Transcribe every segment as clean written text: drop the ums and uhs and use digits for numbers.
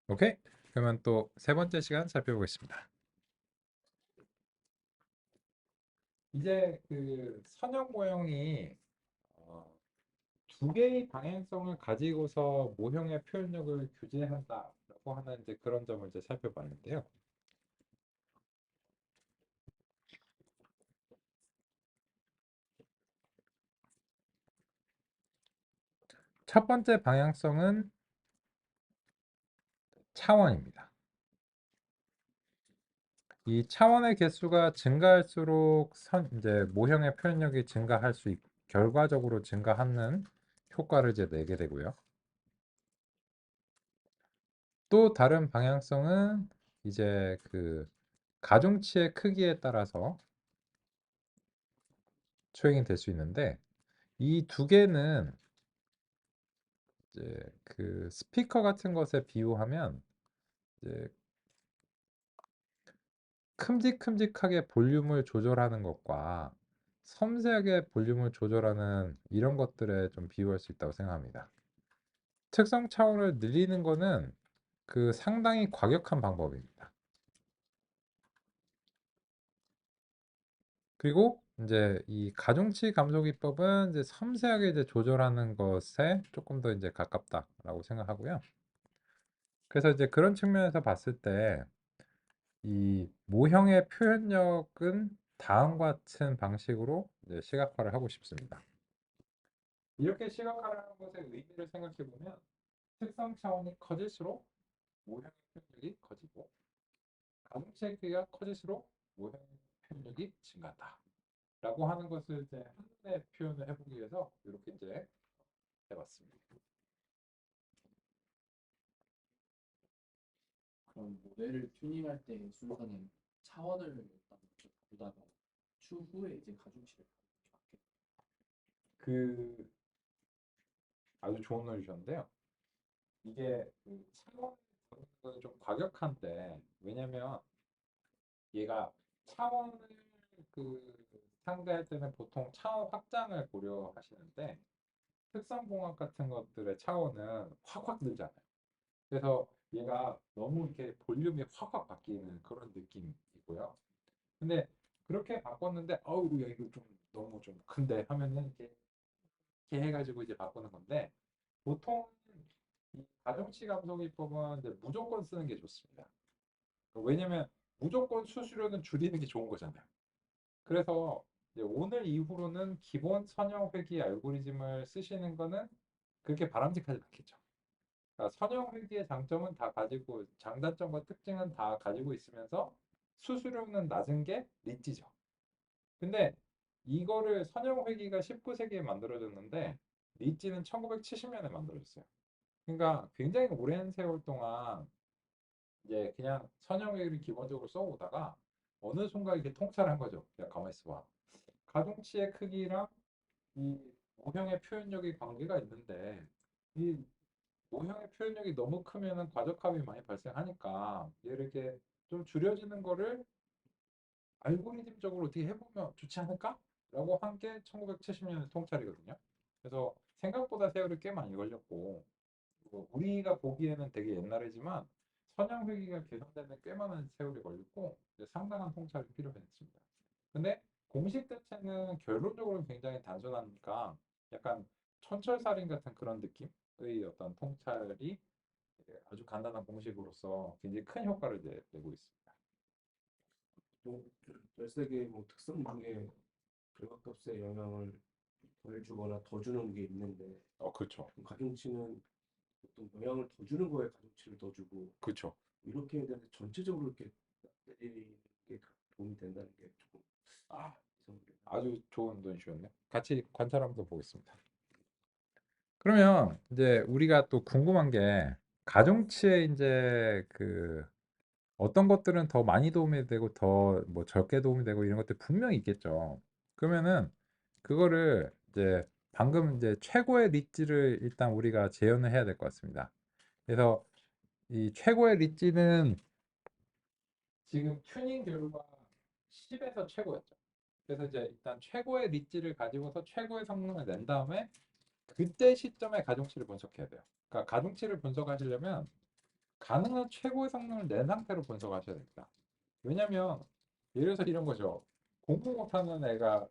오케이. 그러면 또 세 번째 시간 살펴보겠습니다. 이제 그 선형 모형이 어, 두 개의 방향성을 가지고서 모형의 표현력을 규제한다라고 하는 이제 그런 점을 이제 살펴봤는데요. 첫 번째 방향성은 차원입니다. 이 차원의 개수가 증가할수록 이제 모형의 표현력이 결과적으로 증가하는 효과를 이제 내게 되고요. 또 다른 방향성은 이제 그 가중치의 크기에 따라서 초행이 될 수 있는데 이 두 개는 이제 그 스피커 같은 것에 비유하면 이제 큼직큼직하게 볼륨을 조절하는 것과 섬세하게 볼륨을 조절하는 이런 것들에 좀 비유할 수 있다고 생각합니다. 특성 차원을 늘리는 거는 그 상당히 과격한 방법입니다. 그리고 이제 이 가중치 감소 기법은 이제 섬세하게 이제 조절하는 것에 조금 더 이제 가깝다라고 생각하고요. 그래서 이제 그런 측면에서 봤을 때 이 모형의 표현력은 다음과 같은 방식으로 이제 시각화를 하고 싶습니다. 이렇게 시각화를 하는 것의 의미를 생각해 보면 특성 차원이 커질수록 모형의 표현력이 커지고 가중치의 크기가 커질수록 모형의 표현력이 증가한다. 라고 하는 것을 이제 한눈에 표현을 해보기 위해서 이렇게 이제 해봤습니다. 그럼 모델을 튜닝할 때 순서는 차원을 일단 먼저 다루다가 추후에 이제 가중치를 다루는 게 그 아주 좋은 걸 주셨는데요. 이게 그 차원 은 좀 과격한데 왜냐면 얘가 차원을 그 상대할 때는 보통 차원 확장을 고려하시는데 특성공학 같은 것들의 차원은 확확 늘잖아요. 그래서 얘가 너무 이렇게 볼륨이 확확 바뀌는 그런 느낌이고요. 근데 그렇게 바꿨는데 어우 야 이거 좀 너무 좀 큰데 하면은 이렇게 해가지고 이제 바꾸는 건데 보통 이 가중치 감소기법은 이제 무조건 쓰는 게 좋습니다. 왜냐면 무조건 수수료는 줄이는 게 좋은 거잖아요. 그래서 이제 오늘 이후로는 기본 선형 회귀 알고리즘을 쓰시는 거는 그렇게 바람직하지 않겠죠. 그러니까 선형 회귀의 장점은 다 가지고 장단점과 특징은 다 가지고 있으면서 수수료는 낮은 게 리지죠. 근데 이거를 선형 회귀가 19세기에 만들어졌는데 리지는 1970년에 만들어졌어요. 그러니까 굉장히 오랜 세월 동안 이제 그냥 선형 회귀를 기본적으로 써오다가 어느 순간 이렇게 통찰한 거죠. 야, 가만 있어봐. 가중치의 크기랑 이 모형의 표현력의 관계가 있는데 이 모형의 표현력이 너무 크면은 과적함이 많이 발생하니까 얘를 이렇게 좀 줄여지는 거를 알고리즘적으로 어떻게 해보면 좋지 않을까? 라고 한 게 1970년의 통찰이거든요. 그래서 생각보다 세월이 꽤 많이 걸렸고 우리가 보기에는 되게 옛날이지만 선형 회귀가 개선되는 꽤 많은 세월이 걸렸고 상당한 통찰이 필요했습니다. 근데 공식 대체는 결론적으로 굉장히 단순하니까 약간 촌철살인 같은 그런 느낌의 어떤 통찰이 아주 간단한 공식으로서 굉장히 큰 효과를 내고 있습니다. 뭐 열쇠계 뭐 특성 중에 결과값에 영향을 덜 주거나 더 주는 게 있는데 그렇죠. 가중치는 보통 영향을 더 주는 거에 가중치를 더 주고 그렇죠. 이렇게 대해서 전체적으로 이렇게 내리는 게 도움이 된다는 게 조금 아, 이상하게 아주 좋은 논지였네. 같이 관찰하면서 보겠습니다. 그러면 이제 우리가 또 궁금한 게 가중치에 이제 그 어떤 것들은 더 많이 도움이 되고 더 뭐 적게 도움이 되고 이런 것들 분명히 있겠죠. 그러면은 그거를 이제 방금 이제 최고의 리지를 일단 우리가 재현을 해야 될 것 같습니다. 그래서 이 최고의 리지는 지금 튜닝 결과 10에서 최고였죠. 그래서 이제 일단 최고의 리지를 가지고서 최고의 성능을 낸 다음에 그때 시점에 가중치를 분석해야 돼요. 그러니까 가중치를 분석하시려면 가능한 최고의 성능을 낸 상태로 분석하셔야 됩니다. 왜냐면 예를 들어서 이런 거죠. 공부 못하는 애가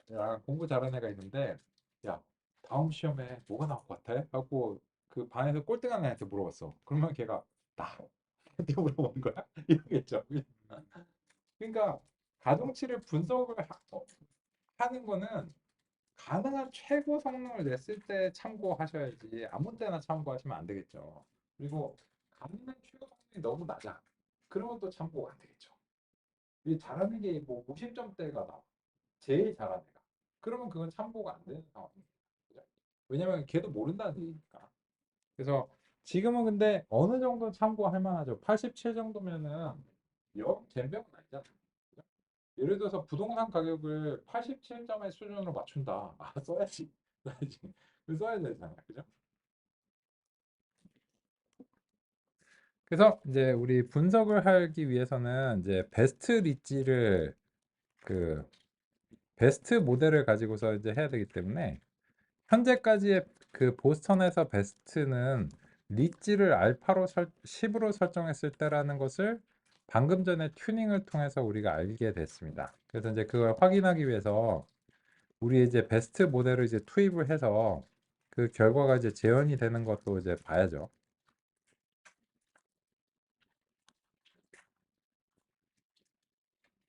공부 잘하는 애가 있는데 야 다음 시험에 뭐가 나올 것 같아? 하고 그 반에서 꼴등한 애한테 물어봤어. 그러면 걔가 나 한테 물어본 거야? 이러겠죠. 그러니까 가중치를 분석을 하는 거는 가능한 최고 성능을 냈을 때 참고하셔야지 아무 때나 참고하시면 안 되겠죠. 그리고 가능한 최고 성능이 너무 낮아. 그러면 또 참고가 안 되겠죠. 이 잘하는 게 뭐 50점대가 나 제일 잘하는 애가. 그러면 그건 참고가 안 되는 상황입니다. 그죠? 왜냐면 걔도 모른다는 얘기니까. 그래서 지금은 근데 어느 정도 참고할 만하죠. 87 정도면은 영 젬병은 아니잖아요. 그죠? 예를 들어서 부동산 가격을 87점의 수준으로 맞춘다. 아, 써야지. 써야지. 써야 되잖아요. 그죠? 그래서 이제 우리 분석을 하기 위해서는 이제 베스트 리지를 그 베스트 모델을 가지고서 이제 해야 되기 때문에 현재까지의 그 보스턴에서 베스트는 리지를 알파로 10으로 설정했을 때라는 것을 방금 전에 튜닝을 통해서 우리가 알게 됐습니다. 그래서 이제 그걸 확인하기 위해서 우리 이제 베스트 모델을 이제 투입을 해서 그 결과가 이제 재현이 되는 것도 이제 봐야죠.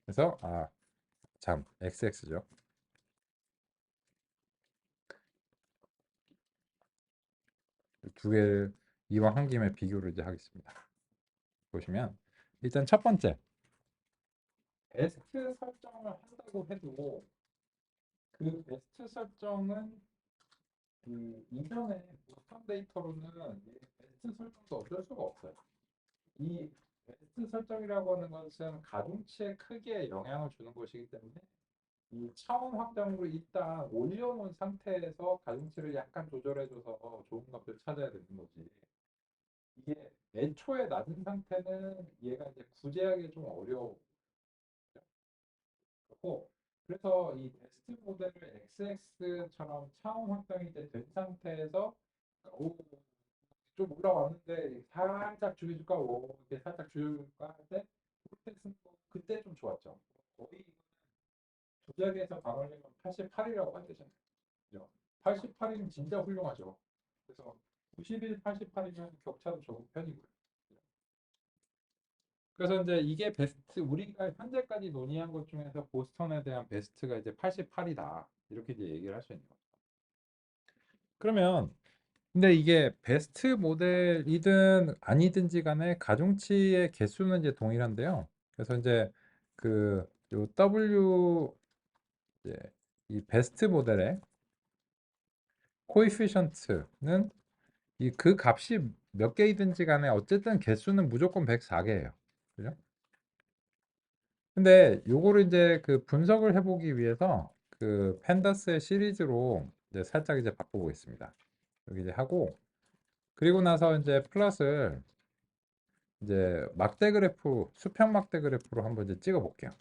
그래서 참 XX죠. 두 개를 이왕 한 김에 비교를 이제 하겠습니다. 보시면 일단 첫 번째 베스트 설정을 한다고 해도 그 베스트 설정은 그 이전에 보스턴 데이터로는 이 베스트 설정도 어쩔 수가 없어요. 이 베스트 설정이라고 하는 것은 가중치의 크기에 영향을 주는 것이기 때문에 이 차원 확장으로 일단 올려놓은 상태에서 가중치를 약간 조절해줘서 좋은 값을 찾아야 되는 거지. 이게 애초에 낮은 상태는 얘가 이제 구제하기 좀 어려워. 고 그래서 이 베스트 모델을 XX처럼 차원 확장이 된 상태에서 오, 좀 올라왔는데 살짝 줄여줄까? 오, 이렇게 살짝 줄여줄까? 할때 그때 좀 좋았죠. 거의 조작에서 반올림은 88이라고 봐야 되잖아요. 그죠? 88이면 진짜 훌륭하죠. 그래서 91, 88이면 격차도 적은 편이고요. 그래서 이제 이게 베스트 우리가 현재까지 논의한 것 중에서 보스턴에 대한 베스트가 이제 88이다 이렇게 이제 얘기를 할 수 있는 거죠. 그러면 근데 이게 베스트 모델이든 아니든지 간에 가중치의 개수는 이제 동일한데요. 그래서 이제 그 요 W 이제 이 베스트 모델의 코에피션트는 이 그 값이 몇 개이든지 간에 어쨌든 개수는 무조건 104개예요. 그죠? 근데 요거를 이제 그 분석을 해보기 위해서 그 펜더스의 시리즈로 이제 살짝 이제 바꿔보겠습니다. 여기 이제 하고 그리고 나서 이제 플롯을 이제 막대 그래프 수평 막대 그래프로 한번 이제 찍어 볼게요.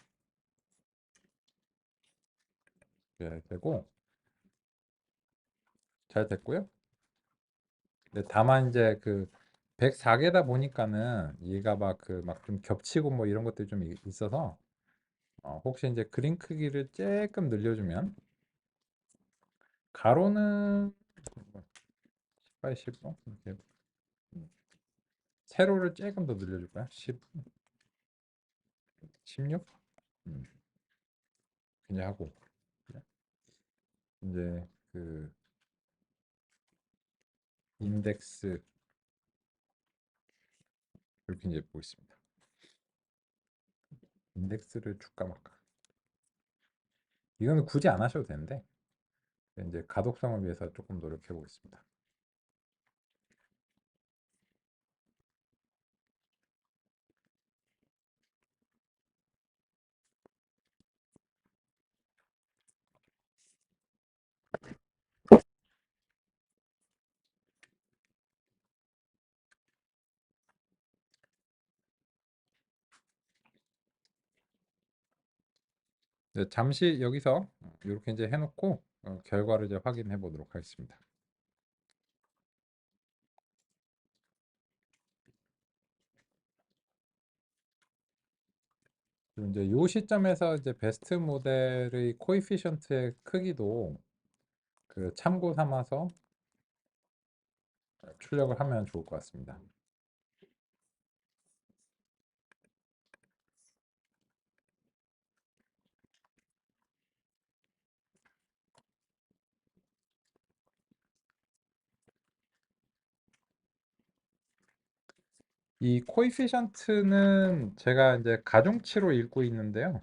네, 되고 잘 됐고요. 근데 다만 이제 그 104개다 보니까는 얘가 막 그 막 좀 겹치고 뭐 이런 것들이 좀 있어서 혹시 이제 그림 크기를 조금 늘려주면 가로는 18, 15 이렇게 세로를 조금 더 늘려줄까요? 10, 16 그냥 하고 이제 그 인덱스 이렇게 이제 보겠습니다. 인덱스를 줄까 말까. 이거는 굳이 안 하셔도 되는데 이제 가독성을 위해서 조금 노력해 보겠습니다. 네, 잠시 여기서 이렇게 이제 해놓고 결과를 이제 확인해 보도록 하겠습니다. 그리고 이제 요 시점에서 이제 베스트 모델의 코에피션트의 크기도 그 참고 삼아서 출력을 하면 좋을 것 같습니다. 이 코에피션트는 제가 이제 가중치로 읽고 있는데요.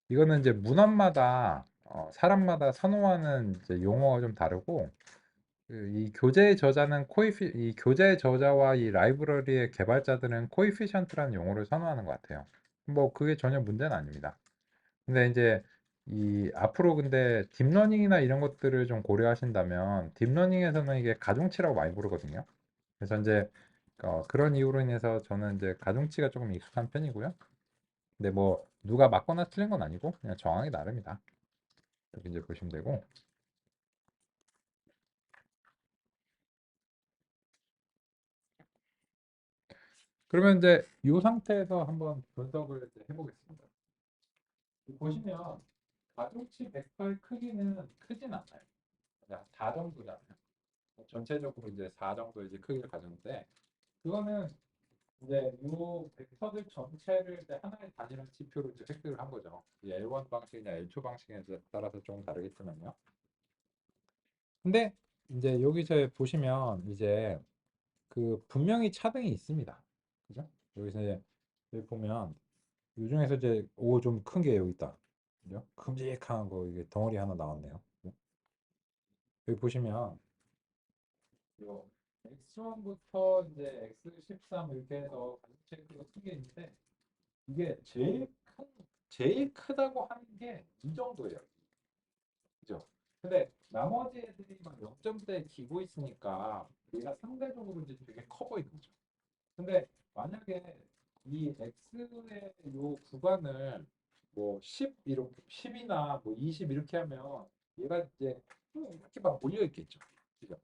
이거는 이제 문헌마다 사람마다 선호하는 이제 용어가 좀 다르고 이 교재 저자는 이 교재 저자와 이 라이브러리의 개발자들은 코에피션트라는 용어를 선호하는 것 같아요. 뭐 그게 전혀 문제는 아닙니다. 근데 이제 이 앞으로 근데 딥러닝이나 이런 것들을 좀 고려하신다면 딥러닝에서는 이게 가중치라고 많이 부르거든요. 그래서 이제 그런 이유로 인해서 저는 이제 가중치가 조금 익숙한 편이고요. 근데 뭐 누가 맞거나 틀린 건 아니고 그냥 정하기 나름이다. 이렇게 이제 보시면 되고. 그러면 이제 이 상태에서 한번 분석을 이제 해보겠습니다. 보시면 가중치 벡터의 크기는 크진 않아요. 그냥 4 정도잖아요. 전체적으로 이제 4 정도 이제 크기를 가졌는데 그거는 이제 이 벡터들 전체를 이제 하나의 단위랑 지표로 이제 획득을 한 거죠. 이 L1 방식이나 L2 방식에 따라서 좀 다르겠지만요. 근데 이제 여기서 보시면 이제 그 분명히 차등이 있습니다. 그죠? 여기서 이제 여기 보면 이 중에서 이제 오 좀 큰 게 여기 있다. 그죠? 큼직한 거 이게 덩어리 하나 나왔네요. 그죠? 여기 보시면 요 X1부터 이제 X13 이렇게 해서 가중치가 크게 있는데 이게 제일 크다고 하는 게 이 정도예요. 그죠? 근데 나머지 애들이 막 0점대에 기고 있으니까 얘가 상대적으로 이제 되게 커 보이는 거죠. 근데 만약에 이 x의 요 구간을 뭐 10 이렇게 10이나 뭐 20 이렇게 하면 얘가 이제 이렇게 막 몰려 있겠죠. 그죠?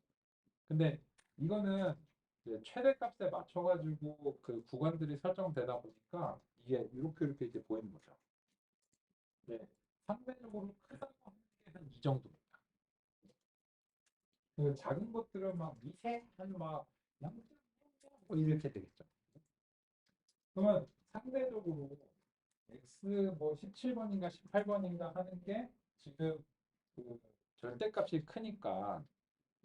근데 이거는 이제 최대값에 맞춰가지고 그 구간들이 설정되다 보니까 이게 이렇게 이제 보이는 거죠. 네, 상대적으로 크다고 하는 게 한 이 정도입니다. 그 작은 것들은 막 미세한 막 뭐 이렇게 되겠죠. 그러면 상대적으로 X 뭐 17번인가 18번인가 하는 게 지금 그 절대값이 크니까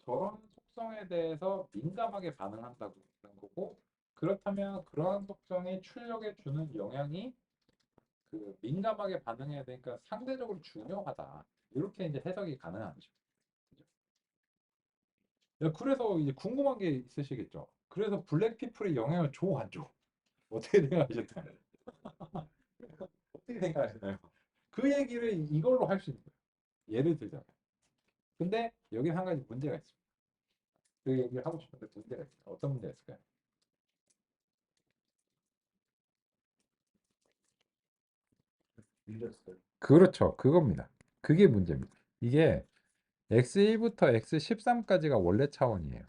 저런 속성에 대해서 민감하게 반응한다고 하는 거고 그렇다면 그러한 속성이 출력에 주는 영향이 그 민감하게 반응해야 되니까 상대적으로 중요하다. 이렇게 이제 해석이 가능한 거죠. 그죠? 야, 그래서 이제 궁금한 게 있으시겠죠. 그래서 블랙 피플의 영향을 줘, 안 줘? 어떻게 생각하셨나요? 어떻게 생각하시나요? 그 얘기를 이걸로 할 수 있는 거예요. 예를 들자면. 근데 여기 한 가지 문제가 있습니다. 그 얘기를 하고 싶은데 문제가 있어요. 어떤 문제가 있을까요? 밀렸어요. 그렇죠. 그겁니다. 그게 문제입니다. 이게 X1부터 X13까지가 원래 차원이에요.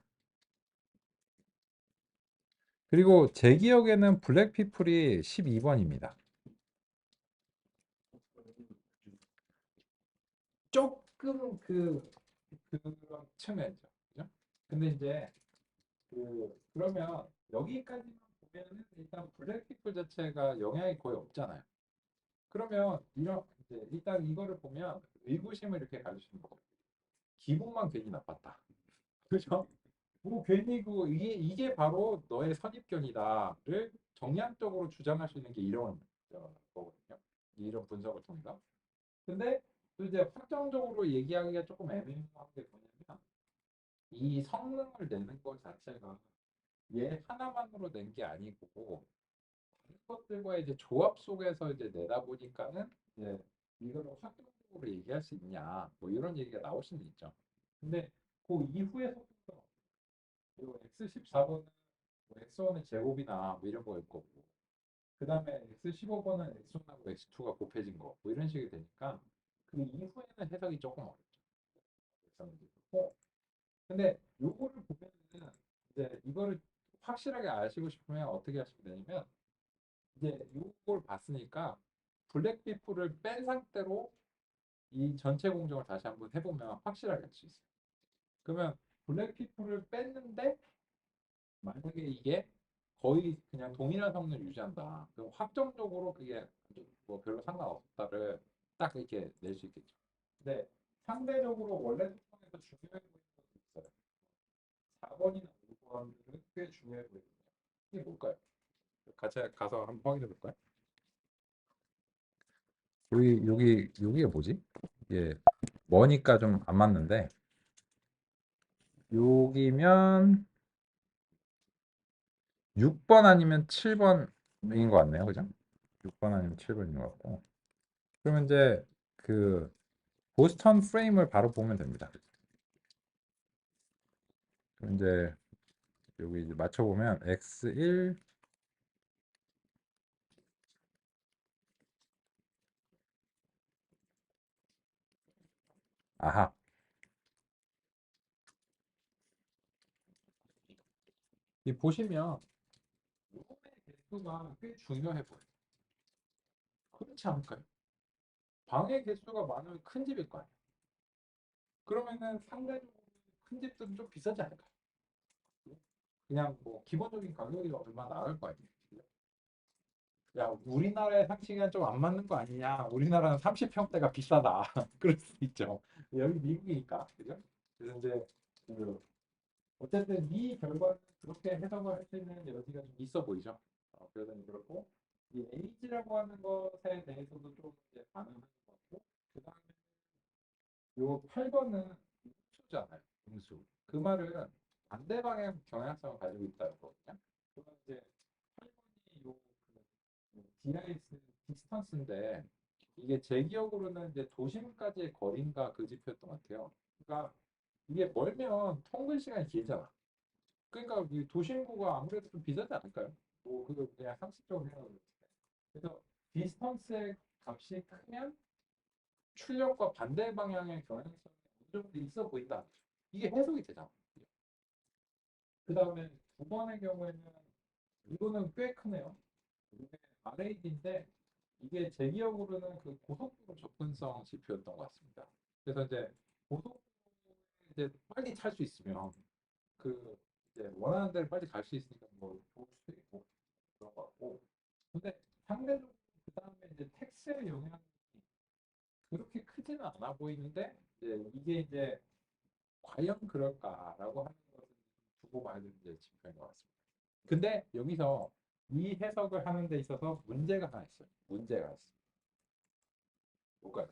그리고 제 기억에는 블랙피플이 12번입니다. 조금 그런 측면이죠. 그죠? 근데 이제 그러면 여기까지만 보면은 일단 블랙피플 자체가 영향이 거의 없잖아요. 그러면 이런 이제 일단 이거를 보면 의구심을 이렇게 가지시는 거예요. 기분만 괜히 나빴다. 그죠? 뭐 괜히 이게 바로 너의 선입견이다를 정량적으로 주장할 수 있는 게 이런 거거든요. 이런 분석을 통해서. 근데 또 이제 확정적으로 얘기하기가 조금 애매한 게 뭐냐면 이 성능을 내는 것 자체가 얘 하나만으로 낸 게 아니고 다른 것들과 이제 조합 속에서 이제 내다 보니까는 이제 이걸 확정적으로 얘기할 수 있냐 뭐 이런 얘기가 나올 수는 있죠. 근데 그 이후에서부터 X14번은 뭐 X1의 제곱이나 뭐 이런 거일 거고 그 다음에 X15번은 X1하고 X2가 곱해진 거 뭐 이런 식이 되니까 그 이후에는 해석이 조금 어렵죠. 그렇고 근데 요거를 보면은 이제 이거를 확실하게 아시고 싶으면 어떻게 하시면 되냐면 이제 이걸 봤으니까 블랙 피플을 뺀 상태로 이 전체 공정을 다시 한번 해보면 확실하게 알 수 있어요. 그러면 블랙 피플을 뺐는데 만약에 이게 거의 그냥 동일한 성능을 유지한다. 그럼 확정적으로 그게 뭐 별로 상관없다를 딱 이렇게 낼 수 있겠죠. 근데 상대적으로 원래 특성에서 중요해 보이는 것도 있어요. 4번이나 5번은 꽤 중요해 보이거든요. 이게 뭘까요? 같이 가서 한번 확인해 볼까요? 여기가 뭐지? 이게 머니까 좀 안 맞는데 여기면 6번 아니면 7번인 것 같네요. 그죠? 6번 아니면 7번인 것 같고. 그러면 이제 그 보스턴 프레임을 바로 보면 됩니다. 그럼 이제 여기 이제 맞춰보면 X1 아하 이 보시면 룸의 개수가 꽤 중요해 보여요. 그렇지 않을까요? 방의 개수가 많으면 큰 집일 거 아니에요. 그러면은 상대적으로 큰 집들은 좀 비싸지 않을까요? 그냥 뭐 기본적인 가격이 얼마 나갈 거 아니에요. 야, 우리나라의 상식이랑 좀 안 맞는 거 아니냐? 우리나라는 30평대가 비싸다. 그럴 수 있죠. 여기 미국이니까, 그죠? 그래서 이제 그 어쨌든 이 결과는 그렇게 해석을 할 수 있는 여지가 좀 있어 보이죠. 그래서 그렇고 이 에이지라고 하는 것에 대해서도 좀 이제 반응하는 것 같고 그다음에 요 8번은 음수잖아요. 음수. 그 말은 반대 방향 경향성을 가지고 있다는 거거든요. 그러면 이제 8번이 요 DIS 디스턴스인데 이게 제 기억으로는 이제 도심까지의 거리인가 그 지표였던 것 같아요. 그러니까 이게 멀면 통근 시간이 길잖아. 그러니까 이 도심구가 아무래도 좀 비싸지 않을까요? 뭐 그거 그냥 상식적으로 생각을 했을 때. 그래서 디스턴스의 값이 크면 출력과 반대 방향의 경향성이 어느 정도 있어 보인다. 이게 해석이 되잖아. 그 다음에 두 번의 경우에는 이거는 꽤 크네요. 이게 RAD인데 이게 제 기억으로는 그 고속도로 접근성 지표였던 것 같습니다. 그래서 이제 고속도로 이제 빨리 탈 수 있으면 그 이제 원하는 데를 빨리 갈 수 있으니까 뭐 좋을 수도 있고 그런 것 같고 근데 상대적으로 그 다음에 이제 텍스의 영향이 그렇게 크지는 않아 보이는데 이게 이제 과연 그럴까라고 하는 것은 두고 봐야 되는 이제 지표인 것 같습니다. 근데 여기서 이 해석을 하는 데 있어서 문제가 하나 있어요. 문제가 있어요. 뭘까요?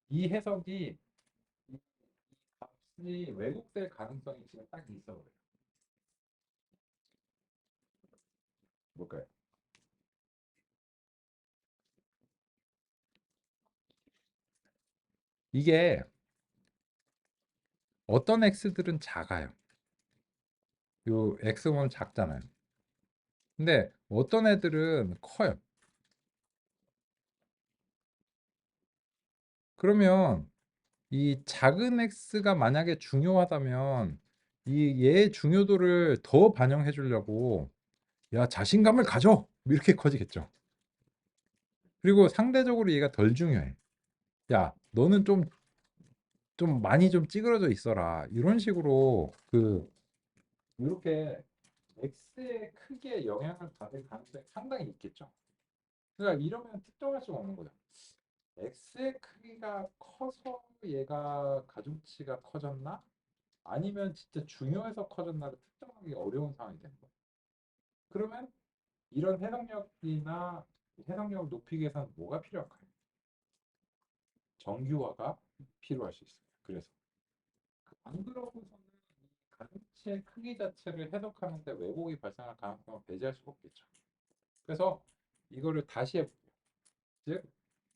이 해석이 이 값이 왜곡될 가능성이 지금 딱 있어 버려요. 뭘까요? 이게 어떤 x들은 작아요. 요 x1 작잖아요. 근데 어떤 애들은 커요. 그러면 이 작은 x가 만약에 중요하다면 이 얘의 중요도를 더 반영해 주려고 야 자신감을 가져 이렇게 커지겠죠. 그리고 상대적으로 얘가 덜 중요해. 야 너는 좀 많이 좀 찌그러져 있어라 이런 식으로 그 이렇게 x의 크기에 영향을 받을 가능성이 상당히 있겠죠. 그러니까 이러면 특정할 수가 없는 거죠. x의 크기가 커서 얘가 가중치가 커졌나? 아니면 진짜 중요해서 커졌나를 특정하기 어려운 상황이 되는 거예요. 그러면 이런 해석력이나 해석력을 높이기 위해서는 뭐가 필요할까요? 정규화가 필요할 수 있어요. 그래서 안 그러고서는 이 가중치의 크기 자체를 해석하는데 왜곡이 발생할 가능성을 배제할 수가 없겠죠. 그래서 이거를 다시 해볼게요. 즉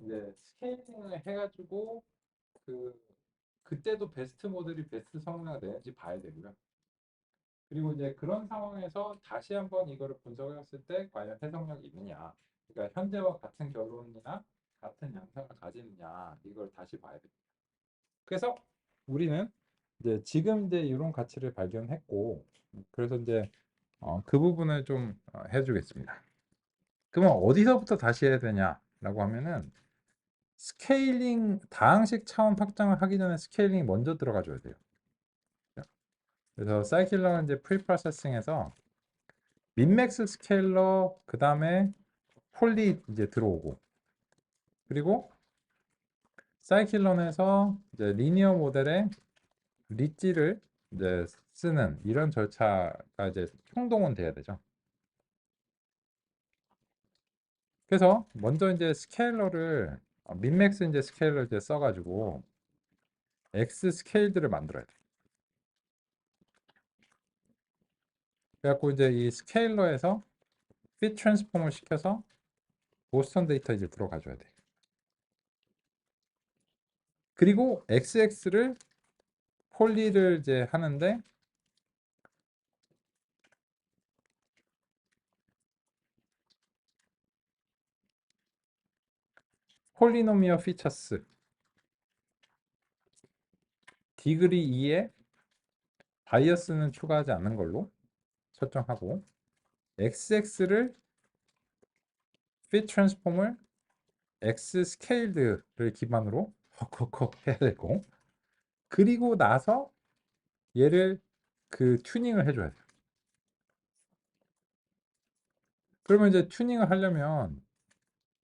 이제 스케일링을 해가지고 그 그때도 베스트 모델이 베스트 성능을 내는지 봐야 되고요. 그리고 이제 그런 상황에서 다시 한번 이거를 분석했을 때 과연 해석력이 있느냐. 그러니까 현재와 같은 결론이나 같은 양상을 가지느냐 이걸 다시 봐야 됩니다. 그래서 우리는 이제 지금 이제 이런 가치를 발견했고 그래서 이제 그 부분을 좀 해주겠습니다. 그러면 어디서부터 다시 해야 되냐라고 하면은 스케일링 다항식 차원 확장을 하기 전에 스케일링이 먼저 들어가 줘야 돼요. 그래서 사이클러는 이제 프리프로세싱에서 민맥스 스케일러 그 다음에 폴리 이제 들어오고, 그리고 사이클론에서 이제 리니어 모델의 리지를 이제 쓰는 이런 절차가 이제 총동원 돼야 되죠. 그래서 먼저 이제 스케일러를 민맥스 이제 스케일러 이제 써가지고 X 스케일드를 만들어야 돼. 그래갖고 이제 이 스케일러에서 fit 트랜스폼을 시켜서 보스턴 데이터 이제 들어가줘야 돼. 그리고 XX를 폴리를 이제 하는데 폴리노미어 피처스 디그리 2에 바이어스는 추가하지 않는 걸로 설정하고, XX를 fit 트랜스폼을 X 스케일드를 기반으로 헉헉헉 해야 되고, 그리고 나서 얘를 그 튜닝을 해줘야 돼요. 그러면 이제 튜닝을 하려면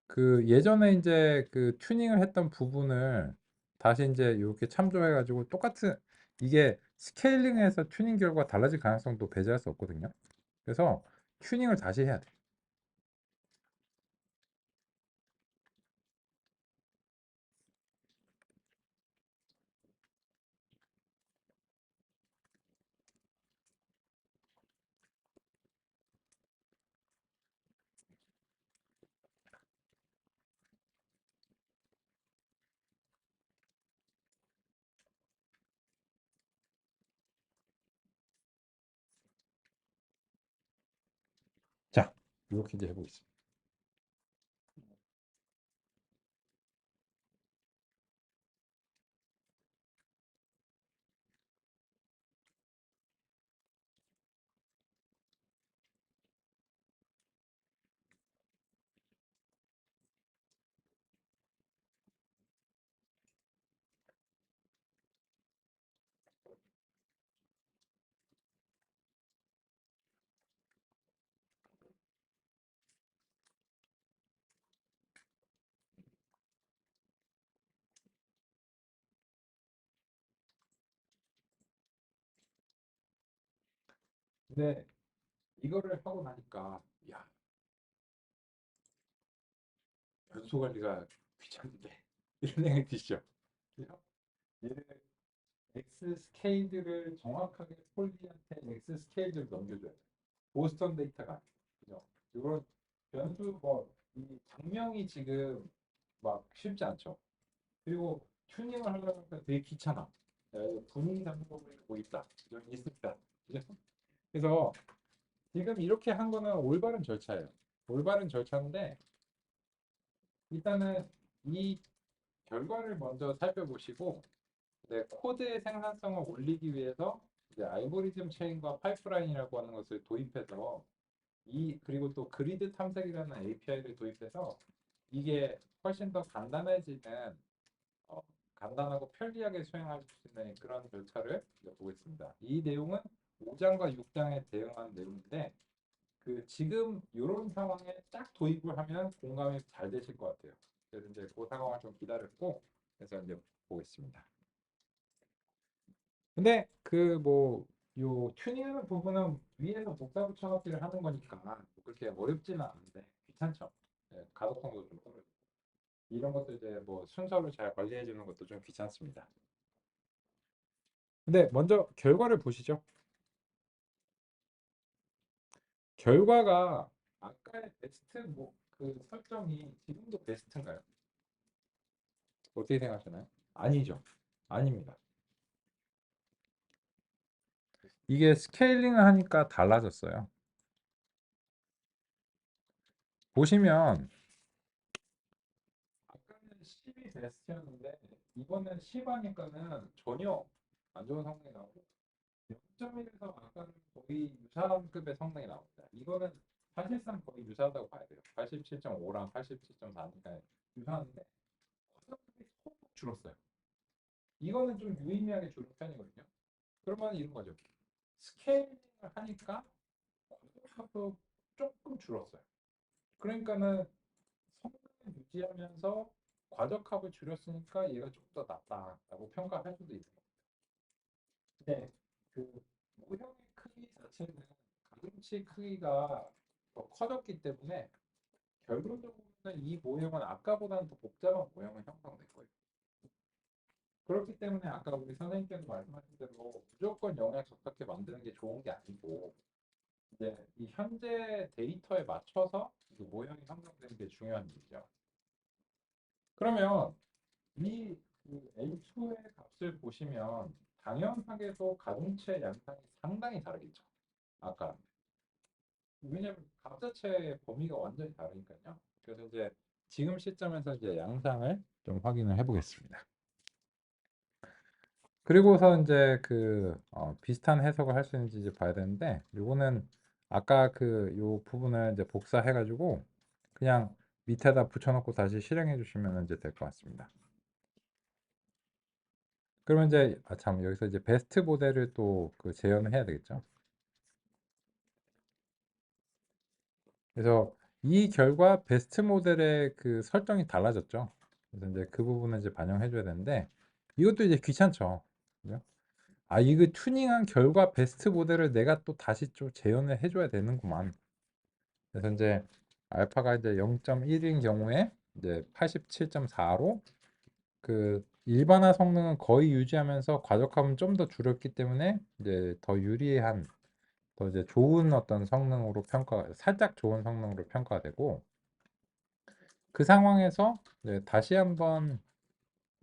그 예전에 이제 그 튜닝을 했던 부분을 다시 이제 이렇게 참조해 가지고 똑같은, 이게 스케일링에서 튜닝 결과가 달라질 가능성도 배제할 수 없거든요. 그래서 튜닝을 다시 해야 돼. 자, 이렇게 이제 해보겠습니다. 근데 이거를 하고 나니까 야, 변수 관리가 귀찮은데 이런 생각이 드시죠? 그래서 얘를 X 스케일을 정확하게 폴리한테 X 스케일을 넘겨줘야 돼. 보스턴 데이터가 그죠? 이런 변수 뭐이 장명이 지금 막 쉽지 않죠. 그리고 튜닝을 하려면 되게 귀찮아. 분위 장면이 뭐 있다. 이런 게 있습니다. 그죠? 그래서 지금 이렇게 한 거는 올바른 절차예요. 올바른 절차인데 일단은 이 결과를 먼저 살펴보시고, 네, 코드의 생산성을 올리기 위해서 이제 알고리즘 체인과 파이프라인이라고 하는 것을 도입해서 그리고 또 그리드 탐색이라는 API를 도입해서 이게 훨씬 더 간단해지는 어, 간단하고 편리하게 수행할 수 있는 그런 절차를 이제 보겠습니다. 이 내용은 5장과 6장에 대응한 내용인데 지금 이런 상황에 딱 도입을 하면 공감이 잘 되실 것 같아요. 그래서 이제 그 상황을 좀 기다렸고, 그래서 이제 보겠습니다. 근데 요 튜닝하는 부분은 위에서 복사 붙여넣기를 하는 거니까 뭐 그렇게 어렵지는 않은데 귀찮죠. 네, 가독성도 좀 떨어지고 이런 것도 이제 뭐 순서를 잘 관리해 주는 것도 좀 귀찮습니다. 근데 먼저 결과를 보시죠. 결과가 아까의 베스트 그 설정이 지금도 베스트인가요? 어떻게 생각하시나요? 아니죠. 아닙니다. 이게 스케일링을 하니까 달라졌어요. 보시면 아까는 10이 베스트였는데 이번엔 10 하니까는 전혀 안 좋은 상황이 나오고 0.1에서 아까는 거의 유사한 급의 성능이 나옵니다. 이거는 사실상 거의 유사하다고 봐야 돼요. 87.5랑 87.4니까 유사한데 화장품이 소폭 줄었어요. 이거는 좀 유의미하게 줄은 편이거든요. 그러면 이런 거죠. 스케일링을 하니까 과속값도 조금 줄었어요. 그러니까는 성능을 유지하면서 과적합을 줄였으니까 얘가 좀 더 낫다라고 평가할 수도 있는 거예요. 근데 그 모형의 크기 자체는 가중치 크기가 더 커졌기 때문에 결론적으로는 이 모형은 아까보다는 더 복잡한 모형을 형성될 거예요. 그렇기 때문에 아까 우리 선생님께서 말씀하신 대로 무조건 영에 적합하게 만드는 게 좋은 게 아니고 이제 이 현재 데이터에 맞춰서 그 모형이 형성되는 게 중요한 일이죠. 그러면 이 L2의 값을 보시면 당연하게도 가중치의 양상이 상당히 다르겠죠. 아까 왜냐면 값 자체의 범위가 완전히 다르니까요. 그래서 이제 지금 시점에서 이제 양상을 좀 확인을 해보겠습니다. 그리고서 이제 비슷한 해석을 할 수 있는지 이제 봐야 되는데, 요거는 아까 요 부분을 이제 복사해가지고 그냥 밑에다 붙여놓고 다시 실행해 주시면 이제 될 것 같습니다. 그러면 이제 참 여기서 이제 베스트 모델을 또 재현을 해야 되겠죠. 그래서 이 결과 베스트 모델의 설정이 달라졌죠. 그래서 이제 그 부분을 이제 반영해 줘야 되는데 이것도 이제 귀찮죠. 그죠? 아, 이거 튜닝한 결과 베스트 모델을 내가 또 다시 좀 재현을 해줘야 되는구만. 그래서 이제 알파가 이제 0.1인 경우에 이제 87.4로 일반화 성능은 거의 유지하면서 과적함은 좀 더 줄였기 때문에 이제 더 유리한 더 이제 좋은 어떤 성능으로 살짝 좋은 성능으로 평가되고 그 상황에서 이제 다시 한번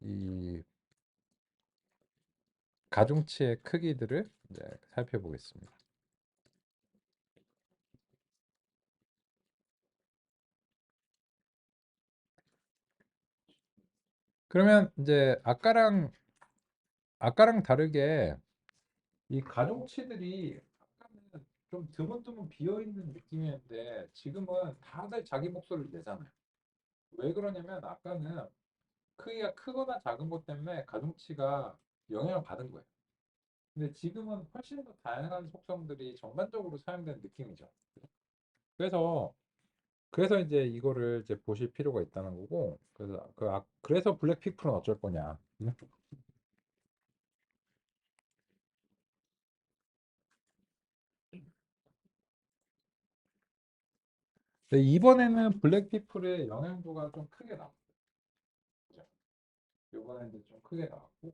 이 가중치의 크기들을 이제 살펴보겠습니다. 그러면 이제 아까랑 다르게 이 가중치들이 아까는 좀 드문드문 비어 있는 느낌이었는데 지금은 다들 자기 목소리를 내잖아요. 왜 그러냐면 아까는 크기가 크거나 작은 것 때문에 가중치가 영향을 받은 거예요. 근데 지금은 훨씬 더 다양한 속성들이 전반적으로 사용되는 느낌이죠. 그래서 이제 이거를 이제 보실 필요가 있다는 거고 그래서 블랙피플은 어쩔 거냐. 근데 이번에는 블랙피플의 영향도가 좀 크게 나왔죠. 이번에는 이제 좀 크게 나왔고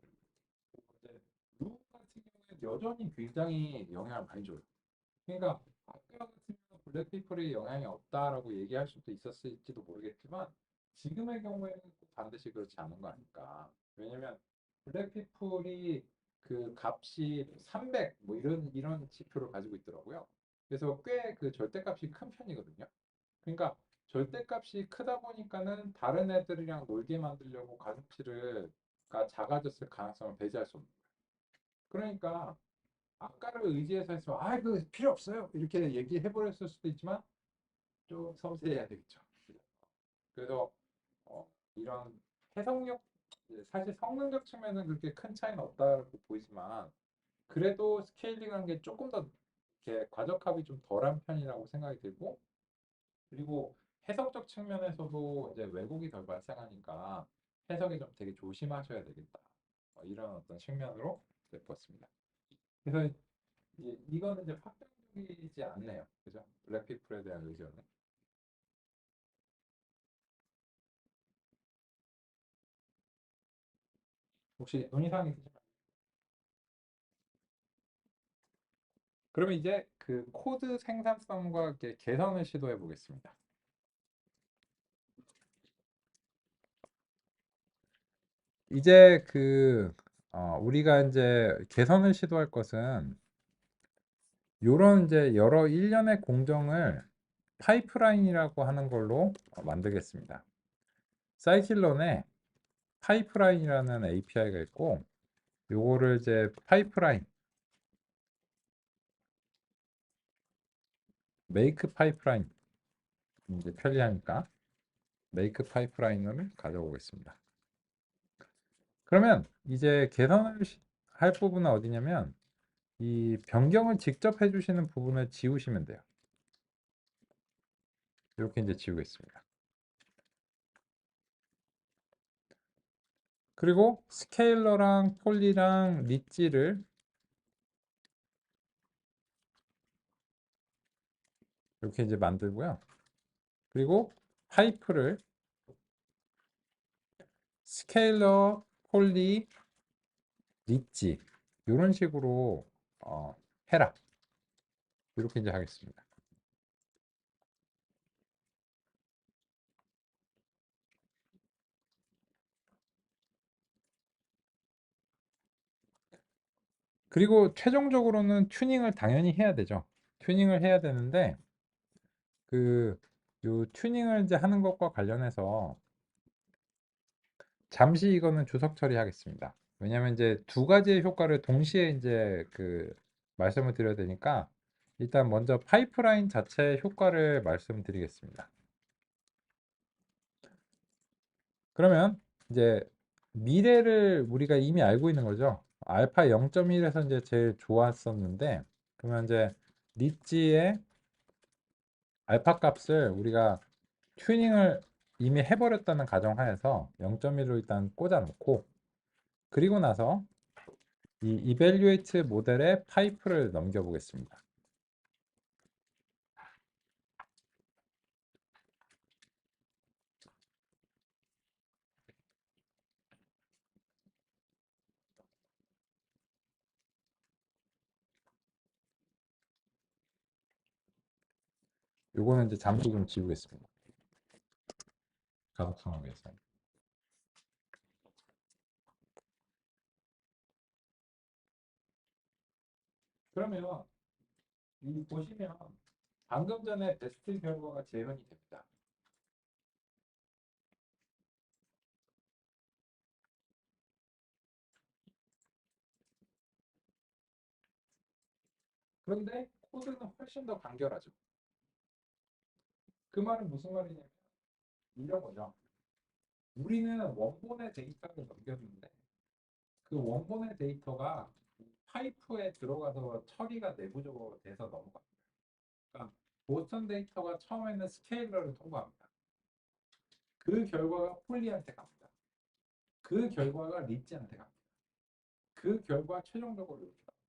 이제 루 같은 경우는 여전히 굉장히 영향을 많이 줘요. 그러니까 아까 같으면 블랙피플이 영향이 없다라고 얘기할 수도 있었을지도 모르겠지만 지금의 경우에는 꼭 반드시 그렇지 않은 거 아닐까. 왜냐면 블랙피플이 값이 300 뭐 이런 지표를 가지고 있더라고요. 그래서 꽤 절대값이 큰 편이거든요. 그러니까 절대값이 크다 보니까는 다른 애들이랑 놀게 만들려고 가중치가 작아졌을 가능성을 배제할 수 없는 거예요. 그러니까 아까를 의지해서 했으면 그 필요 없어요 이렇게 얘기해 버렸을 수도 있지만 좀 섬세해야 되겠죠. 그래서 이런 해석력 사실 성능적 측면은 그렇게 큰 차이는 없다고 보이지만 그래도 스케일링한 게 조금 더 이렇게 과적합이 좀 덜한 편이라고 생각이 들고 그리고 해석적 측면에서도 이제 왜곡이 덜 발생하니까 해석에 좀 되게 조심하셔야 되겠다. 이런 어떤 측면으로 내봤습니다. 그래서 이거는 이제 확정적이지 않네요. 그죠? 블랙피플에 대한 의견은. 혹시 논의사항 있으시면 그러면 이제 코드 생산성과 이렇게 개선을 시도해 보겠습니다. 이제 우리가 이제 개선을 시도할 것은 요런 이제 여러 일련의 공정을 파이프라인이라고 하는 걸로 만들겠습니다. 사이클론에 파이프라인이라는 API가 있고 요거를 이제 파이프라인 메이크 파이프라인 이제 편리하니까 메이크 파이프라인을 가져오겠습니다. 그러면 이제 개선을 할 부분은 어디냐면 이 변경을 직접 해주시는 부분을 지우시면 돼요. 이렇게 이제 지우겠습니다. 그리고 스케일러랑 폴리랑 리지를 이렇게 이제 만들고요. 그리고 파이프를 스케일러, 폴리, 리지 이런 식으로 해라. 이렇게 이제 하겠습니다. 그리고 최종적으로는 튜닝을 당연히 해야 되죠. 튜닝을 해야 되는데 요 튜닝을 이제 하는 것과 관련해서 잠시 이거는 주석 처리하겠습니다. 왜냐면 이제 두 가지의 효과를 동시에 이제 말씀을 드려야 되니까 일단 먼저 파이프라인 자체의 효과를 말씀드리겠습니다. 그러면 이제 미래를 우리가 이미 알고 있는 거죠. 알파 0.1에서 이제 제일 좋았었는데 그러면 이제 리지의 알파 값을 우리가 튜닝을 이미 해버렸다는 가정하에서 0.1로 일단 꽂아 놓고 그리고 나서 이 이벨리웨이트 모델에 파이프를 넘겨 보겠습니다. 요거는 이제 잠시 좀 지우겠습니다. 가독성을 위해서. 그러면 이 보시면 방금 전에 베스트 결과가 재현이 됩니다. 그런데 코드는 훨씬 더 간결하죠. 그 말은 무슨 말이냐면 이런 거죠. 우리는 원본의 데이터를 넘겼는데 그 원본의 데이터가 파이프에 들어가서 처리가 내부적으로 돼서 넘어갑니다. 그러니까 보스턴 데이터가 처음에는 스케일러를 통과합니다. 그 결과가 폴리한테 갑니다. 그 결과가 리지한테 갑니다. 그 결과 최종적으로 이렇게 갑니다.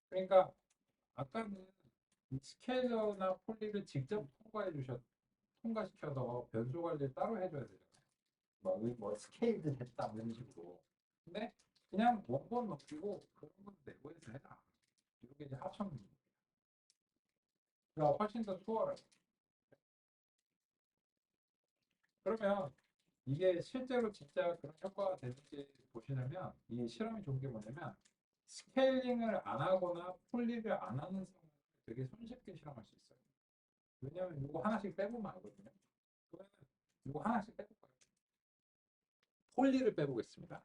그러니까 아까는 이 스케일러나 폴리를 직접 통과시켜서 변수 관리를 따로 해줘야 되잖아요. 뭐 스케일을 했다 이런 식으로. 근데 그냥 원본 넘기고 그런 건 내부에서 해라. 이렇게 이제 합쳐놓는 거예요. 그러니까 훨씬 더 수월해요. 그러면 이게 실제로 진짜 그런 효과가 되는지 보시려면 이 실험이 좋은 게 뭐냐면 스케일링을 안 하거나 폴리를 안 하는 상황을 되게 손쉽게 실험할 수 있어요. 왜냐하면 이거 하나씩 빼보면 알거든요. 그러면 이거 하나씩 빼볼까요? 폴리를 빼보겠습니다.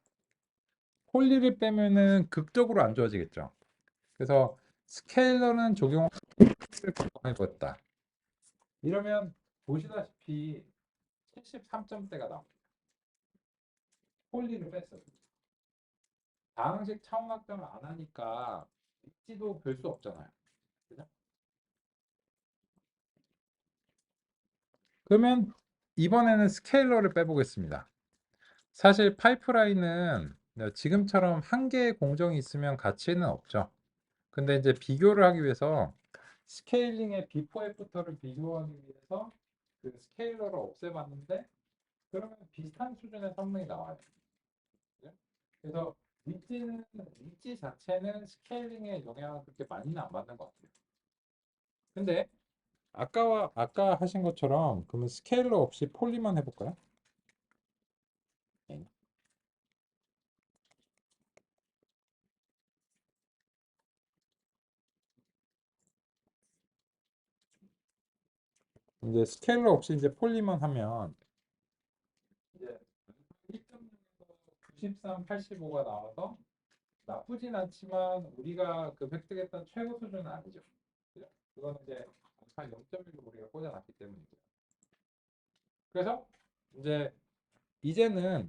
폴리를 빼면은 극적으로 안 좋아지겠죠. 그래서 스케일러는 적용을 해봤다. 이러면 보시다시피 73점대가 나옵니다. 폴리를 뺐어요. 다항식 차원 확장을 안 하니까 입지도 별 수 없잖아요. 그죠? 그러면 이번에는 스케일러를 빼보겠습니다. 사실 파이프라인은 지금처럼 한 개의 공정이 있으면 가치는 없죠. 근데 이제 비교를 하기 위해서 스케일링의 비포 애프터를 비교하기 위해서 그 스케일러를 없애봤는데 그러면 비슷한 수준의 성능이 나와요. 그죠? 그래서 리지 자체는 스케일링에 영향을 그렇게 많이는 안 받는 것 같아요. 근데 아까 하신 것처럼 그러면 스케일러 없이 폴리만 해볼까요? 네. 이제 스케일러 없이 이제 폴리만 하면 이제 1.0에서 93, 85가 나와서 나쁘진 않지만 우리가 획득했던 최고 수준은 아니죠. 그죠? 그거는 이제 한 0.1로 우리가 꽂아놨기 때문이고요. 그래서 이제는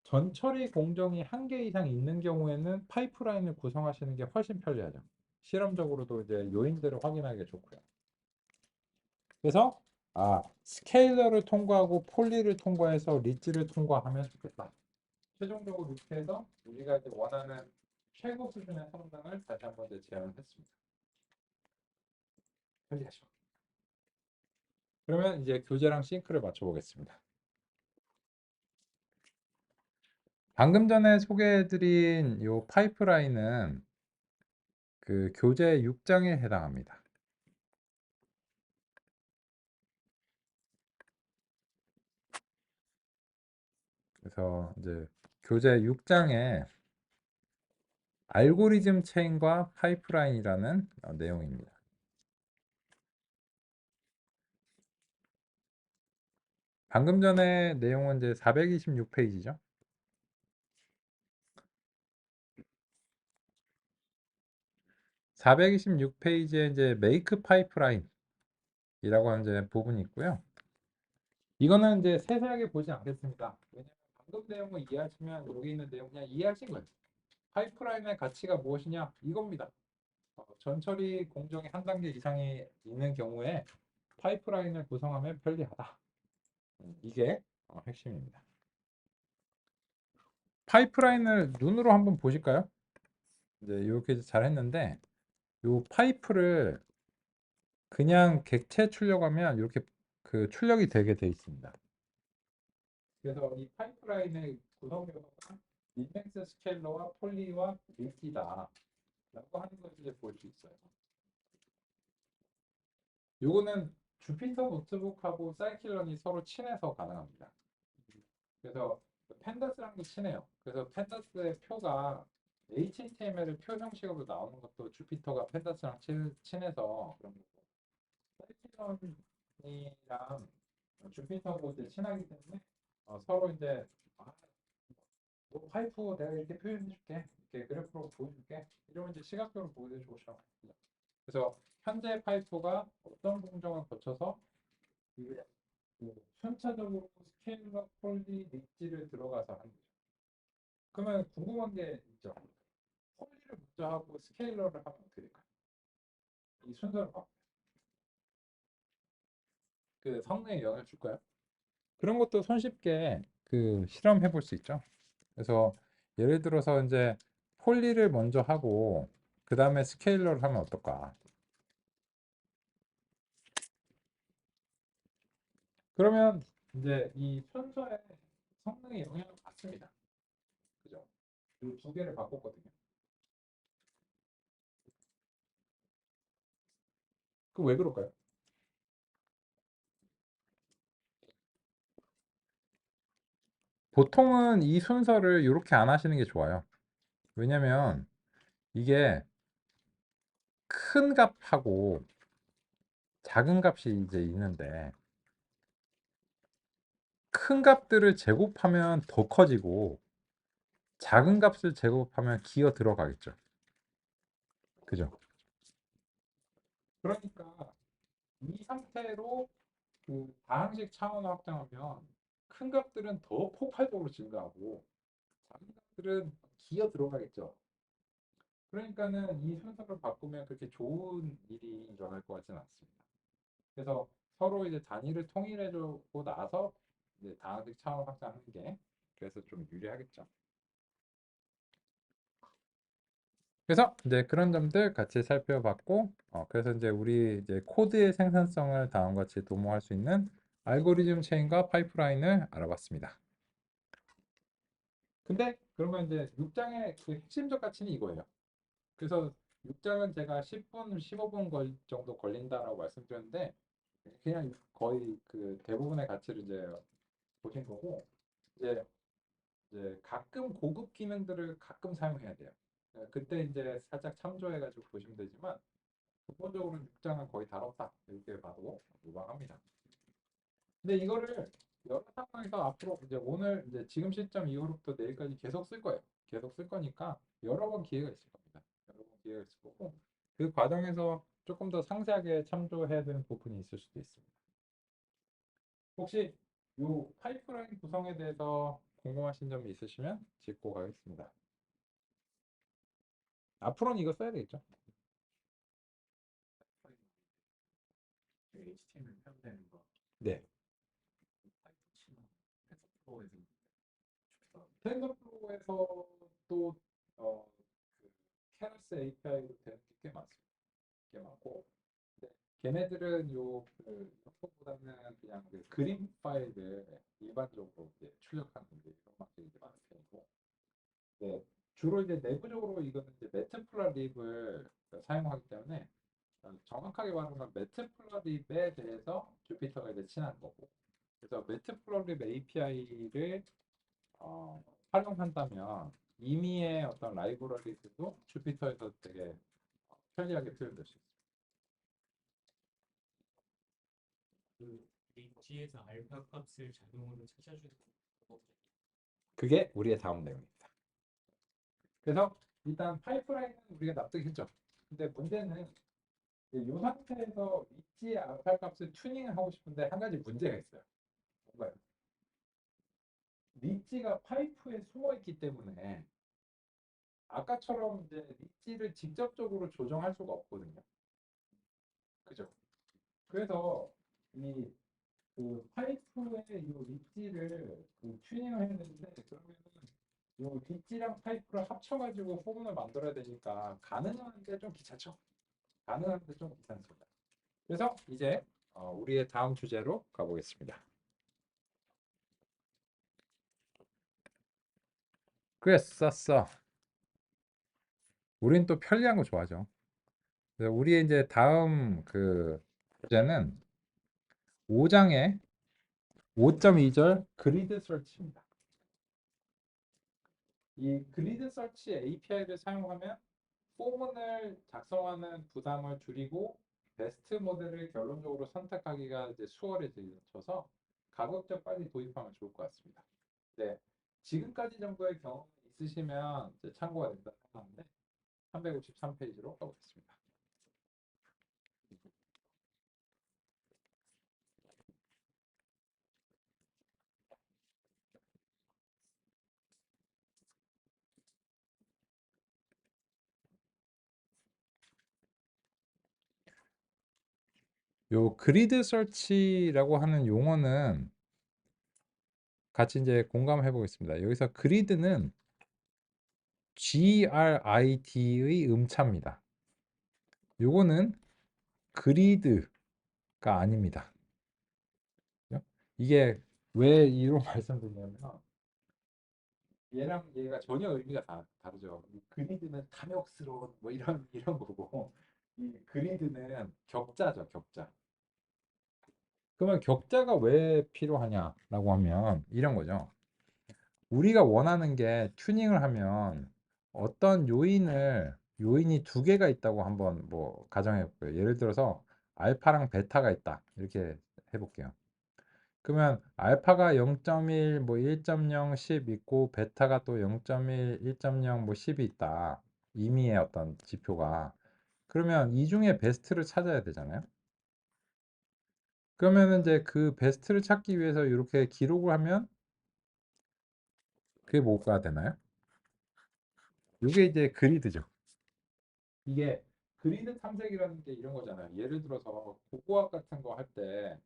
전처리 공정이 한 개 이상 있는 경우에는 파이프라인을 구성하시는 게 훨씬 편리하죠. 실험적으로도 이제 요인들을 확인하기 좋고요. 그래서 스케일러를 통과하고 폴리를 통과해서 리지를 통과하면 좋겠다. 최종적으로 이렇게 해서 우리가 이제 원하는 최고 수준의 성능을 다시 한번 이제 제안을 했습니다. 편리하죠. 그러면 이제 교재랑 싱크를 맞춰 보겠습니다. 방금 전에 소개해드린 이 파이프라인은 그 교재 6장에 해당합니다. 그래서 이제 교재 6장에 알고리즘 체인과 파이프라인이라는 내용입니다. 방금 전에 내용은 이제 426페이지죠. 426페이지에 이제 메이크 파이프라인이라고 하는 이제 부분이 있고요. 이거는 이제 세세하게 보지 않겠습니다. 왜냐하면 방금 내용을 이해하시면 여기 있는 내용 그냥 이해하신 거예요. 파이프라인의 가치가 무엇이냐? 이겁니다. 전처리 공정이 한 단계 이상이 있는 경우에 파이프라인을 구성하면 편리하다. 이게 핵심입니다. 파이프라인을 눈으로 한번 보실까요? 이제 이렇게 잘 했는데 이 파이프를 그냥 객체 출력하면 이렇게 그 출력이 되게 돼 있습니다. 그래서 이 파이프라인의 구성 요소가 인맥스 스케일러와 폴리와 밀기다 라고 하는 것을 이제 볼 수 있어요. 요거는 주피터 노트북하고 사이클런이 서로 친해서 가능합니다. 그래서 펜다스랑도 친해요. 그래서 펜다스의 표가 HTML을 표 형식으로 나오는 것도 주피터가 펜다스랑 친해서 그런 거고, 사이클런이랑 주피터도 이제 친하기 때문에 서로 이제 뭐 파이프 내가 이렇게 표현해줄게, 이렇게 그래프로 보여줄게, 이러면 이제 시각적으로 보여도 좋죠. 그래서 현재 파이프가 어떤 공정을 거쳐서 순차적으로 스케일러 폴리 립지를 들어가서 하는 거죠. 그러면 궁금한 게 있죠. 폴리를 먼저 하고 스케일러를 하면 어떻게 될까요? 이 순서를 바꿔. 그 성능에 영향을 줄까요? 그런 것도 손쉽게 그 실험해 볼 수 있죠. 그래서 예를 들어서 이제 폴리를 먼저 하고 그 다음에 스케일러를 하면 어떨까? 그러면 이제 이 순서의 성능에 영향을 받습니다. 그죠? 이 두 개를 바꿨거든요. 그 왜 그럴까요? 보통은 이 순서를 이렇게 안 하시는 게 좋아요. 왜냐면 이게 큰 값하고 작은 값이 이제 있는데 큰 값들을 제곱하면 더 커지고 작은 값을 제곱하면 기어 들어가겠죠. 그죠? 그러니까 이 상태로 그 다항식 차원을 확장하면 큰 값들은 더 폭발적으로 증가하고 작은 값들은 기어 들어가겠죠. 그러니까는 이 순서를 바꾸면 그렇게 좋은 일이 일어날 것 같지는 않습니다. 그래서 서로 이제 단위를 통일해주고 나서 이제 다항식 차원 확장하는 게 그래서 좀 유리하겠죠. 그래서 이제 그런 점들 같이 살펴봤고, 그래서 이제 우리 이제 코드의 생산성을 다음과 같이 도모할 수 있는 알고리즘 체인과 파이프라인을 알아봤습니다. 근데 그러면 이제 6장의 그 핵심적 가치는 이거예요. 그래서 6장은 제가 10분, 15분 정도 걸린다라고 말씀드렸는데 그냥 거의 그 대부분의 가치를 이제 보신 거고 이제 가끔 고급 기능들을 가끔 사용해야 돼요. 그때 이제 살짝 참조해가지고 보시면 되지만 기본적으로 6장은 거의 다뤘다 이렇게 봐도 무방합니다. 근데 이거를 여러 상황에서 앞으로 이제 오늘 이제 지금 시점 이후로부터 내일까지 계속 쓸 거예요. 계속 쓸 거니까 여러 번 기회가 있을 겁니다. 여러 번 기회가 있을 거고 그 과정에서 좀 조금 더 상세하게 참조해야 되는 부분이 있을 수도 있습니다. 혹시 이 파이프라인 구성에 대해서 궁금하신 점이 있으시면 짚고 가겠습니다. 앞으로는 이거 써야 되겠죠? HTML 표현되는 거 네. 파이프 치는 텐서플로우에서 텐서플로우에서 또 그 케라스 API로 되는 게 꽤 많습니다. 꽤 많고, 네. 걔네들은 그 보다는 그냥 그 그림 파일을 일반적으로 이제 출력하는 게 이런 방식이 이제 많은 편이고, 네. 주로 이제 내부적으로 이거는 이제 매트플라립을 사용하기 때문에 정확하게 말하면 매트플라립에 대해서 주피터가 이제 친한 거고, 그래서 매트플라립 API를 활용한다면 이미의 어떤 라이브러리들도 주피터에서 되게 편리하게 표현될 수 있습니다. 그 릿지에서 알파 값을 자동으로 찾아주는 방법. 그게 우리의 다음 내용입니다. 그래서 일단 파이프라인은 우리가 납득했죠. 근데 문제는 이 상태에서 릿지의 알파 값을 튜닝을 하고 싶은데 한 가지 문제가 있어요. 뭔가요? 릿지가 파이프에 숨어 있기 때문에 아까처럼 이제 릿지를 직접적으로 조정할 수가 없거든요. 그죠? 그래서 이 그 파이프의 이 릿지를 그 튜닝을 해야 되는데, 그러면은 이 릿지랑 파이프를 합쳐가지고 포문을 만들어야 되니까 가능한데 좀 귀찮죠? 가능한데 좀 귀찮습니다. 그래서 이제 우리의 다음 주제로 가보겠습니다. 꽤 썼어. 우린 또 편리한 거 좋아하죠. 그래서 우리의 이제 다음 그 주제는 5장의 5.2절 그리드 설치입니다. 이 그리드 설치 API를 사용하면 포문을 작성하는 부담을 줄이고 베스트 모델을 결론적으로 선택하기가 이제 수월해져서 가급적 빨리 도입하면 좋을 것 같습니다. 네, 지금까지 정도의 경험 있으시면 이제 참고가 된다 생각하는데 353페이지로 가보겠습니다. 요 그리드 설치라고 하는 용어는 같이 이제 공감해 보겠습니다. 여기서 그리드는 GRID의 음차입니다. 요거는 그리드가 아닙니다. 그죠? 이게 왜 이런 말씀드리냐면 얘랑 얘가 전혀 의미가 다르죠. 이 그리드는 탐욕스러운 뭐 이런 거고, 이 그리드는 격자죠, 격자. 그러면 격자가 왜 필요하냐라고 하면 이런 거죠. 우리가 원하는 게 튜닝을 하면 어떤 요인이 두 개가 있다고 한번 뭐 가정해 볼게요. 예를 들어서 알파랑 베타가 있다. 이렇게 해볼게요. 그러면 알파가 0.1, 뭐 1.0, 10 있고 베타가 또 0.1, 1.0, 뭐 10이 있다. 임의의 어떤 지표가. 그러면 이 중에 베스트를 찾아야 되잖아요. 그러면 이제 그 베스트를 찾기 위해서 이렇게 기록을 하면 그게 뭐가 되나요? 이게 이제 그리드죠. 이게 그리드 탐색이라는 게 이런 거잖아요. 예를 들어서 고고학 같은 거 할 때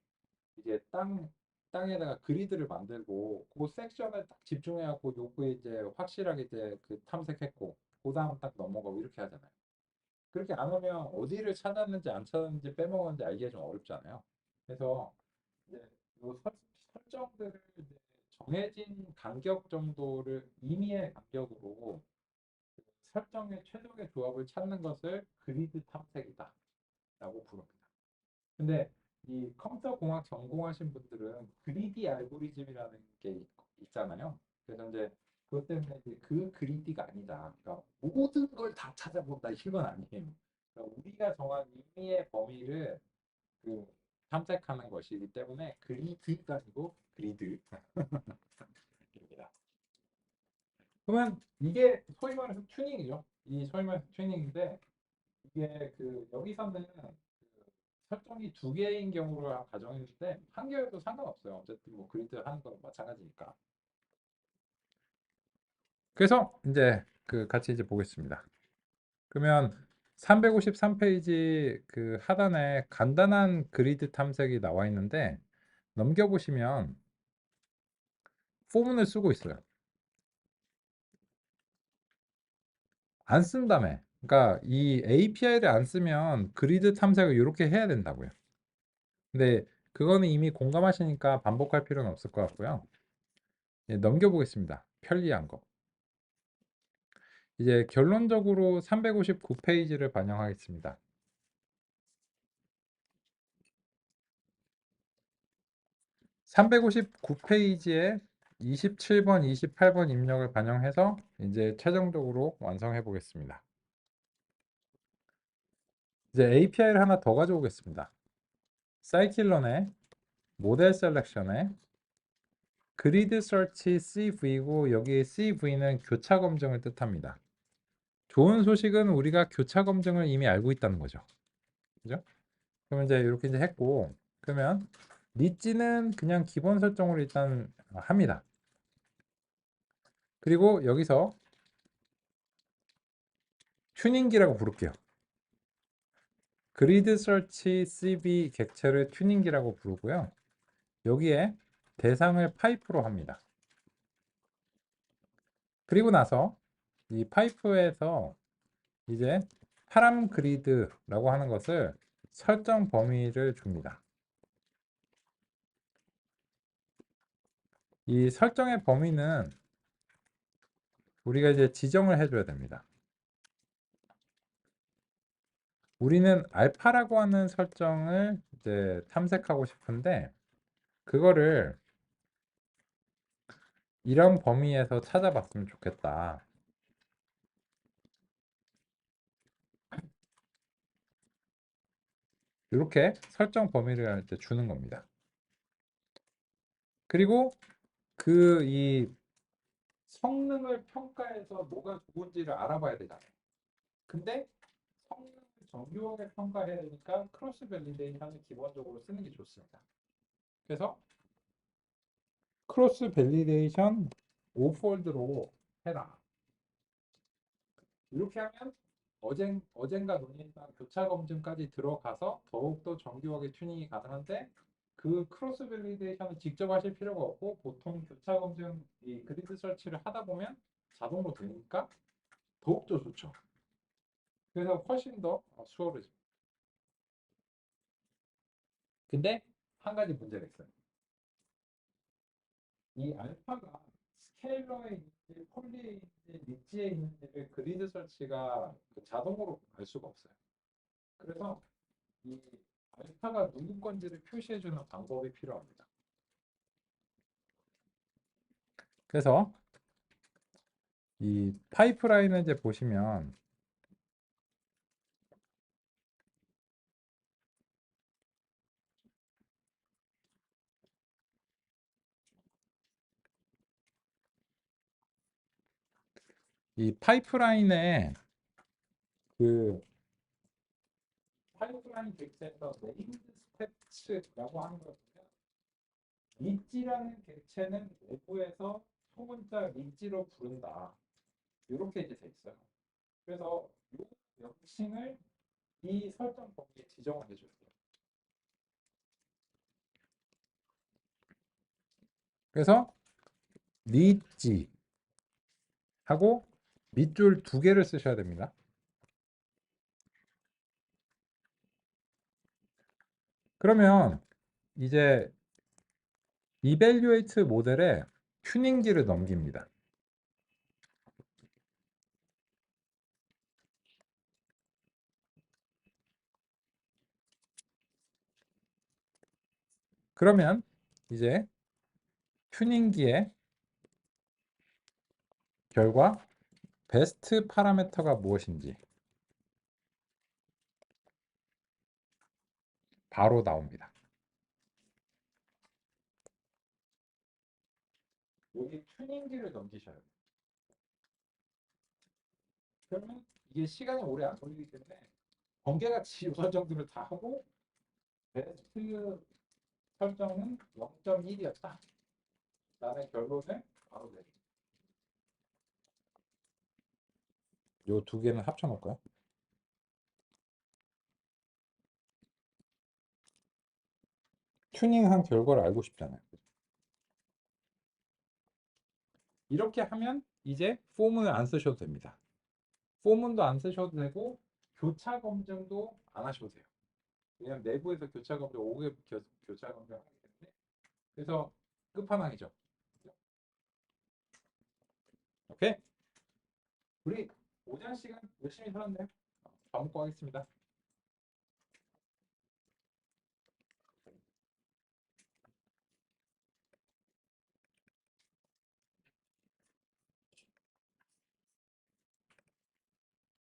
이제 땅에다가 그리드를 만들고 그 섹션을 딱 집중해갖고 요거에 이제 확실하게 이제 그 탐색했고 그 다음 딱 넘어가고 이렇게 하잖아요. 그렇게 안 하면 어디를 찾았는지 안 찾았는지 빼먹었는지 알기가 좀 어렵잖아요. 그래서 이제 요 설정들을 이제 정해진 간격 정도를 임의의 간격으로 설정의 최적의 조합을 찾는 것을 그리드 탐색이다 라고 부릅니다. 근데 이 컴퓨터 공학 전공하신 분들은 그리디 알고리즘이라는 게 있잖아요. 그래서 이제 그것 때문에 이제 그 그리디가 아니다. 그러니까 모든 걸 다 찾아본다 이건 아니에요. 그러니까 우리가 정한 임의의 범위를 그 탐색하는 것이기 때문에 그리드가 아니고 그리드입니다. 그러면 이게 소위 말해서 튜닝이죠. 이 소위 말해서 튜닝인데 이게 그 여기서는 그 설정이 두 개인 경우를 가정했는데 한 개여도 상관없어요. 어쨌든 뭐 그리드 하는 거는 마찬가지니까. 그래서 이제 그 같이 이제 보겠습니다. 그러면 353페이지 그 하단에 간단한 그리드 탐색이 나와 있는데 넘겨보시면 포문을 쓰고 있어요. 안 쓴다며. 그러니까 이 API를 안 쓰면 그리드 탐색을 이렇게 해야 된다고요. 근데 그거는 이미 공감하시니까 반복할 필요는 없을 것 같고요. 예, 넘겨보겠습니다. 편리한 거. 이제 결론적으로 359페이지를 반영하겠습니다. 359페이지에 27번, 28번 입력을 반영해서 이제 최종적으로 완성해 보겠습니다. 이제 API를 하나 더 가져오겠습니다. 사이클론에 모델 셀렉션에 그리드 서치 CV고 여기 CV는 교차 검증을 뜻합니다. 좋은 소식은 우리가 교차 검증을 이미 알고 있다는 거죠. 그죠? 그러면 이제 이렇게 이제 했고 그러면 니찌는 그냥 기본 설정으로 일단 합니다. 그리고 여기서 튜닝기라고 부를게요. 그리드 서치 CV 객체를 튜닝기라고 부르고요. 여기에 대상을 파이프로 합니다. 그리고 나서 이 파이프에서 이제 파람 그리드라고 하는 것을 설정 범위를 줍니다. 이 설정의 범위는 우리가 이제 지정을 해줘야 됩니다. 우리는 알파라고 하는 설정을 이제 탐색하고 싶은데 그거를 이런 범위에서 찾아봤으면 좋겠다. 이렇게 설정 범위를 이제 주는 겁니다. 그리고 그 이 성능을 평가해서 뭐가 좋은지를 알아봐야 되잖아요. 근데 성능을 정교하게 평가해야 되니까 크로스 밸리데이션을 기본적으로 쓰는 게 좋습니다. 그래서 크로스 밸리데이션 5폴드로 해라. 이렇게 하면 어젠가 논의했던 교차 검증까지 들어가서 더욱더 정교하게 튜닝이 가능한데 그 크로스 밸리데이션을 직접 하실 필요가 없고 보통 교차 검증 이 그리드 설치를 하다 보면 자동으로 되니까 더욱더 좋죠. 그래서 훨씬 더 수월해집니다. 근데 한 가지 문제가 있어요. 이 알파가 스케일러에 있는지 폴리에 있는지 리지에 있는지를 그리드 설치가 자동으로 알 수가 없어요. 그래서 이 알파가 누구 건지를 표시해주는 방법이 필요합니다. 그래서 이 파이프라인을 이제 보시면 이 파이프라인에 그 파이프라인 객체에서 네임드 스태츠라고 하는 걸 보면 리지라는 객체는 내부에서 소문자 리지로 부른다. 이렇게 이제 돼 있어요. 그래서 이 명칭을 이 설정 범위에 지정을 해줘야 돼요. 그래서 리지 하고 밑줄 두 개를 쓰셔야 됩니다. 그러면 이제 이밸류에이트 모델에 튜닝기를 넘깁니다. 그러면 이제 튜닝기의 결과 베스트 파라미터가 무엇인지 바로 나옵니다. 여기 튜닝기를 넘기셔야 돼요. 그러면 이게 시간이 오래 안 걸리기 때문에 번개같이 우선 정도를 다 하고 베스트 설정은 0.1이었다. 라는 결론을 바로 내립니다. 요 두 개는 합쳐 놓을까요? 튜닝한 결과를 알고 싶잖아요. 이렇게 하면 이제 포문을 안 쓰셔도 됩니다. 포문도 안 쓰셔도 되고 교차 검증도 안 하셔도 돼요. 왜냐면 내부에서 교차 검증 5개 교차 검증을 하기 때문에. 그래서 끝판왕이죠. 오케이? 우리 오전 시간 열심히 살았네요. 밥 먹고 하겠습니다.